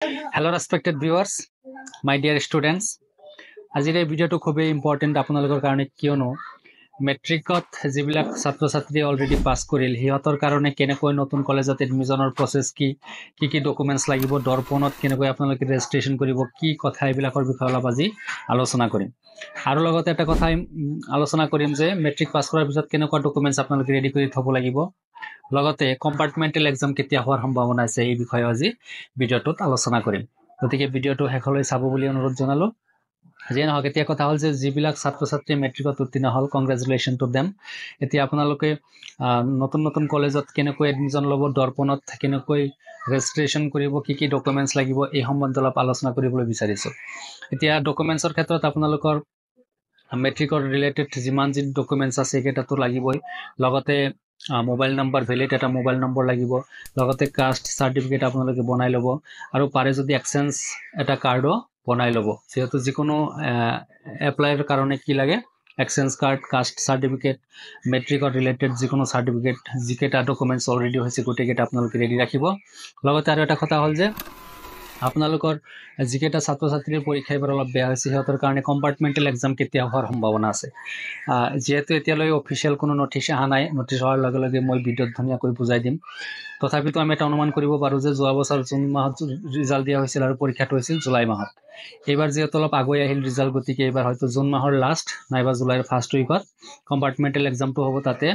Hello, respected viewers, my dear students. আজিৰ এই ভিডিঅ'টো খুবেই ইম্পৰ্টেণ্ট আপোনালোকৰ কাৰণে কিয়নো মেট্ৰিকত যিবিলাক ছাত্ৰ ছাত্ৰী অলৰেডি পাছ কৰিল সিহঁতৰ কাৰণে কেনেকৈ নতুন কলেজত এডমিশ্যনৰ প্ৰচেছ কি ডকুমেণ্টছ লাগিব, দৰ্পণত কেনেকৈ আপোনালোকে ৰেজিষ্ট্ৰেশ্যন কৰিব, কি কথা এইবিলাকৰ বিষয়ে অলপ আজি আলোচনা কৰিম। আৰু লগতে এটা কথা আলোচনা কৰিম যে মেট্ৰিক পাছ কৰাৰ পিছত কেনেকুৱা ডকুমেণ্টছ আপোনালোকে ৰেডি কৰি থ'ব লাগিব, লগতে কম্পাৰ্টমেণ্টেল এক্সাম কেতিয়া হোৱাৰ সম্ভাৱনা আছে এই বিষয়ে আজি ভিডিঅ'টোত আলোচনা কৰিম। গতিকে ভিডিঅ'টো শেষলৈ চাব বুলি অনুৰোধ জনালোঁ। যিয়ে নহওক, এতিয়া কথা হ'ল যে যিবিলাক ছাত্ৰ ছাত্ৰী মেট্ৰিকত উত্তীৰ্ণ হ'ল, কংগ্ৰেচুলেশ্যন টু দেম। এতিয়া আপোনালোকে নতুন কলেজত কেনেকৈ এডমিশ্যন ল'ব, দৰ্পণত কেনেকৈ ৰেজিষ্ট্ৰেশ্যন কৰিব, কি ডকুমেণ্টছ লাগিব এই সম্বন্ধে অলপ আলোচনা কৰিবলৈ বিচাৰিছোঁ। এতিয়া ডকুমেণ্টছৰ ক্ষেত্ৰত আপোনালোকৰ মেট্ৰিকৰ ৰিলেটেড যিমান যি ডকুমেণ্টছ আছে সেইকেইটাতো লাগিবই। লগতে মোবাইল নম্বৰ, ভেলিড এটা মোবাইল নম্বৰ লাগিব। লগতে কাষ্ট চাৰ্টিফিকেট আপোনালোকে বনাই ল'ব, আৰু পাৰে যদি এক্সচেঞ্জ এটা কাৰ্ডো বনাই ল'ব। যিহেতু যিকোনো এপ্লাইৰ কাৰণে কি লাগে, এক্সচেঞ্জ কাৰ্ড, কাষ্ট চাৰ্টিফিকেট, মেট্ৰিকৰ ৰিলেটেড যিকোনো চাৰ্টিফিকেট, যিকেইটা ডকুমেণ্টছ অলৰেডি হৈছে গোটেইকেইটা আপোনালোকে ৰেডি ৰাখিব। লগতে আৰু এটা কথা হ'ল যে আপোনালোকৰ যিকেইটা ছাত্ৰ ছাত্ৰীৰ পৰীক্ষা এইবাৰ অলপ বেয়া হৈছে সিহঁতৰ কাৰণে কম্পাৰ্টমেণ্টেল এক্সাম কেতিয়া হোৱাৰ সম্ভাৱনা আছে। যিহেতু এতিয়ালৈ অফিচিয়েল কোনো নটিচ অহা নাই, নটিচ হোৱাৰ লগে লগে মই ভিডিঅ'ত ধুনীয়াকৈ বুজাই দিম। তথাপিতো আমি এটা অনুমান কৰিব পাৰোঁ যে যোৱা বছৰ জুন মাহত ৰিজাল্ট দিয়া হৈছিল আৰু পৰীক্ষাটো হৈছিল জুলাই মাহত। এইবাৰ যিহেতু অলপ আগুৱাই আহিল ৰিজাল্ট, গতিকে এইবাৰ হয়তো জুন মাহৰ লাষ্ট নাইবা জুলাইৰ ফাৰ্ষ্ট উইকত কম্পাৰ্টমেণ্টেল এক্সামটো হ'ব। তাতে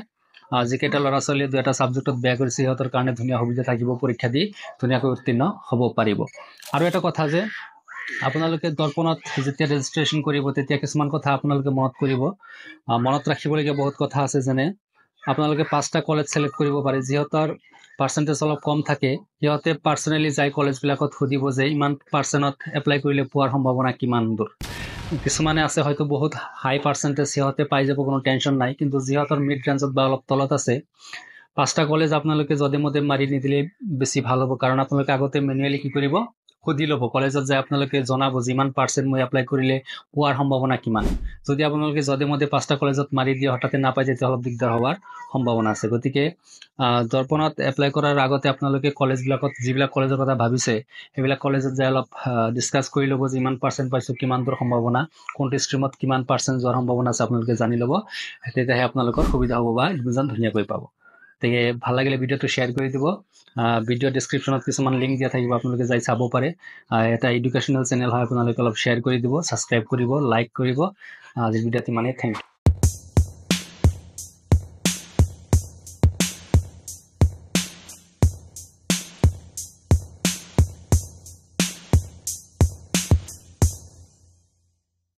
যিকেইটা ল'ৰা ছোৱালীয়ে দুটা ছাবজেক্টত বেয়া কৰিছে সিহঁতৰ কাৰণে ধুনীয়া সুবিধা থাকিব, পৰীক্ষা দি ধুনীয়াকৈ উত্তীৰ্ণ হ'ব পাৰিব। আৰু এটা কথা যে আপোনালোকে দৰ্পণত যেতিয়া ৰেজিষ্ট্ৰেশ্যন কৰিব তেতিয়া কিছুমান কথা আপোনালোকে মনত ৰাখিবলগীয়া বহুত কথা আছে। যেনে আপোনালোকে 5টা কলেজ ছিলেক্ট কৰিব পাৰে। যিহঁতৰ পাৰ্চেণ্টেজ অলপ কম থাকে সিহঁতে পাৰ্চনেলি যাই কলেজবিলাকত সুধিব যে ইমান পাৰ্চেণ্টত এপ্লাই কৰিলে পোৱাৰ সম্ভাৱনা কিমান দূৰ। কিছুমানে আছে হয়তো বহুত হাই পাৰ্চেণ্টেজ, সিহঁতে পাই যাব, কোনো টেনশ্যন নাই। কিন্তু যিহঁতৰ মিড ৰেঞ্জত বা অলপ তলত আছে, 5টা কলেজ আপোনালোকে যধে মধে মাৰি নিদিলে বেছি ভাল হ'ব। কাৰণ আপোনালোকে আগতে মেনুৱেলি কি কৰিব, সুধি ল'ব কলেজত যায়, আপোনালোকে জনাব যিমান পাৰ্চেণ্ট মই এপ্লাই কৰিলে পোৱাৰ সম্ভাৱনা কিমান। যদি আপোনালোকে যধে মধে 5টা কলেজত মাৰি দিয়ে হঠাতে নাপায় তেতিয়া অলপ দিগদাৰ হোৱাৰ সম্ভাৱনা আছে। গতিকে দৰ্পণত এপ্লাই কৰাৰ আগতে আপোনালোকে কলেজবিলাকত যিবিলাক কলেজৰ কথা ভাবিছে সেইবিলাক কলেজত যায় অলপ ডিছকাছ কৰি ল'ব যে ইমান পাৰ্চেণ্ট পাইছোঁ, কিমান দূৰ সম্ভাৱনা, কোনটো ষ্ট্ৰীমত কিমান পাৰ্চেণ্ট যোৱাৰ সম্ভাৱনা আছে আপোনালোকে জানি ল'ব। তেতিয়াহে আপোনালোকৰ সুবিধা হ'ব বা এডমিশ্যন ধুনীয়াকৈ পাব। গতিকে ভাল লাগিলে ভিডিঅ'টো শ্বেয়াৰ কৰি দিব। ভিডিঅ' ডেছক্ৰিপশ্যনত কিছুমান লিংক দিয়া থাকিব, আপোনালোকে যাই চাব পাৰে। এটা এডুকেশ্যনেল চেনেল হয়, আপোনালোকে অলপ শ্বেয়াৰ কৰি দিব, ছাবস্ক্ৰাইব কৰিব, লাইক কৰিব। আজিৰ ভিডিঅ'ত ইমানেই, থেংক ইউ।